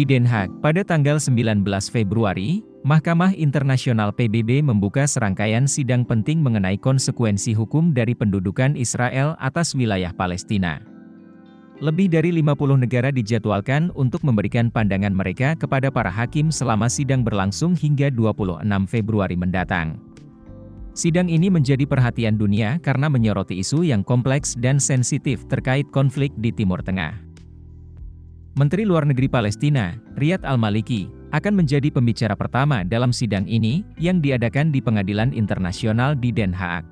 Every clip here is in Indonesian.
Di Den Haag, pada tanggal 19 Februari, Mahkamah Internasional PBB membuka serangkaian sidang penting mengenai konsekuensi hukum dari pendudukan Israel atas wilayah Palestina. Lebih dari 50 negara dijadwalkan untuk memberikan pandangan mereka kepada para hakim selama sidang berlangsung hingga 26 Februari mendatang. Sidang ini menjadi perhatian dunia karena menyoroti isu yang kompleks dan sensitif terkait konflik di Timur Tengah. Menteri Luar Negeri Palestina, Riyad Al-Maliki, akan menjadi pembicara pertama dalam sidang ini, yang diadakan di Pengadilan Internasional di Den Haag.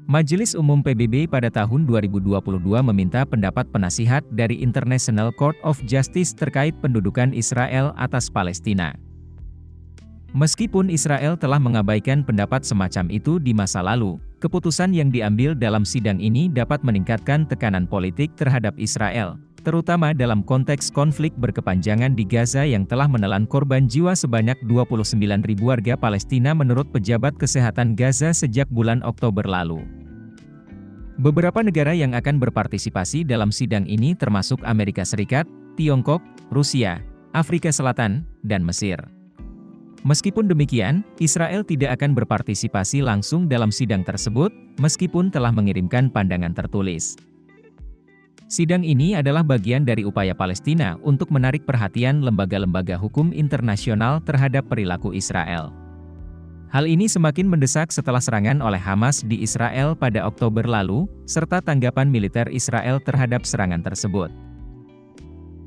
Majelis Umum PBB pada tahun 2022 meminta pendapat penasihat dari International Court of Justice terkait pendudukan Israel atas Palestina. Meskipun Israel telah mengabaikan pendapat semacam itu di masa lalu, keputusan yang diambil dalam sidang ini dapat meningkatkan tekanan politik terhadap Israel, terutama dalam konteks konflik berkepanjangan di Gaza yang telah menelan korban jiwa sebanyak 29.000 warga Palestina menurut pejabat kesehatan Gaza sejak bulan Oktober lalu. Beberapa negara yang akan berpartisipasi dalam sidang ini termasuk Amerika Serikat, Tiongkok, Rusia, Afrika Selatan, dan Mesir. Meskipun demikian, Israel tidak akan berpartisipasi langsung dalam sidang tersebut, meskipun telah mengirimkan pandangan tertulis. Sidang ini adalah bagian dari upaya Palestina untuk menarik perhatian lembaga-lembaga hukum internasional terhadap perilaku Israel. Hal ini semakin mendesak setelah serangan oleh Hamas di Israel pada Oktober lalu, serta tanggapan militer Israel terhadap serangan tersebut.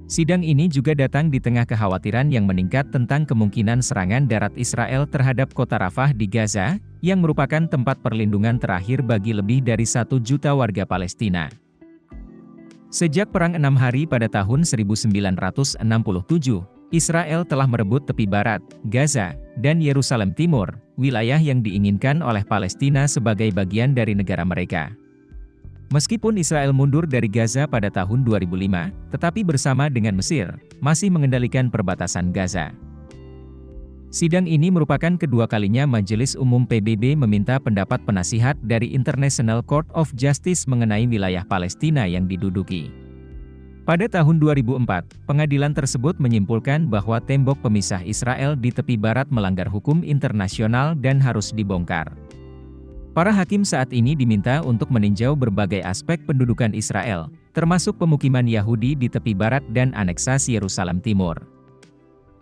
Sidang ini juga datang di tengah kekhawatiran yang meningkat tentang kemungkinan serangan darat Israel terhadap kota Rafah di Gaza, yang merupakan tempat perlindungan terakhir bagi lebih dari 1 juta warga Palestina. Sejak Perang 6 Hari pada tahun 1967, Israel telah merebut tepi barat, Gaza, dan Yerusalem Timur, wilayah yang diinginkan oleh Palestina sebagai bagian dari negara mereka. Meskipun Israel mundur dari Gaza pada tahun 2005, tetapi bersama dengan Mesir, masih mengendalikan perbatasan Gaza. Sidang ini merupakan kedua kalinya Majelis Umum PBB meminta pendapat penasihat dari International Court of Justice mengenai wilayah Palestina yang diduduki. Pada tahun 2004, pengadilan tersebut menyimpulkan bahwa tembok pemisah Israel di tepi barat melanggar hukum internasional dan harus dibongkar. Para hakim saat ini diminta untuk meninjau berbagai aspek pendudukan Israel, termasuk pemukiman Yahudi di tepi barat dan aneksasi Yerusalem Timur.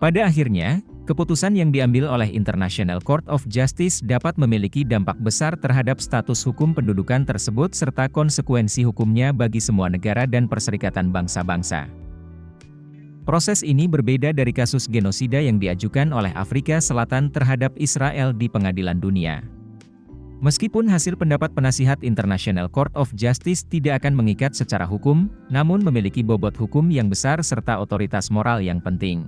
Pada akhirnya, keputusan yang diambil oleh International Court of Justice dapat memiliki dampak besar terhadap status hukum pendudukan tersebut serta konsekuensi hukumnya bagi semua negara dan perserikatan bangsa-bangsa. Proses ini berbeda dari kasus genosida yang diajukan oleh Afrika Selatan terhadap Israel di Pengadilan Dunia. Meskipun hasil pendapat penasihat International Court of Justice tidak akan mengikat secara hukum, namun memiliki bobot hukum yang besar serta otoritas moral yang penting.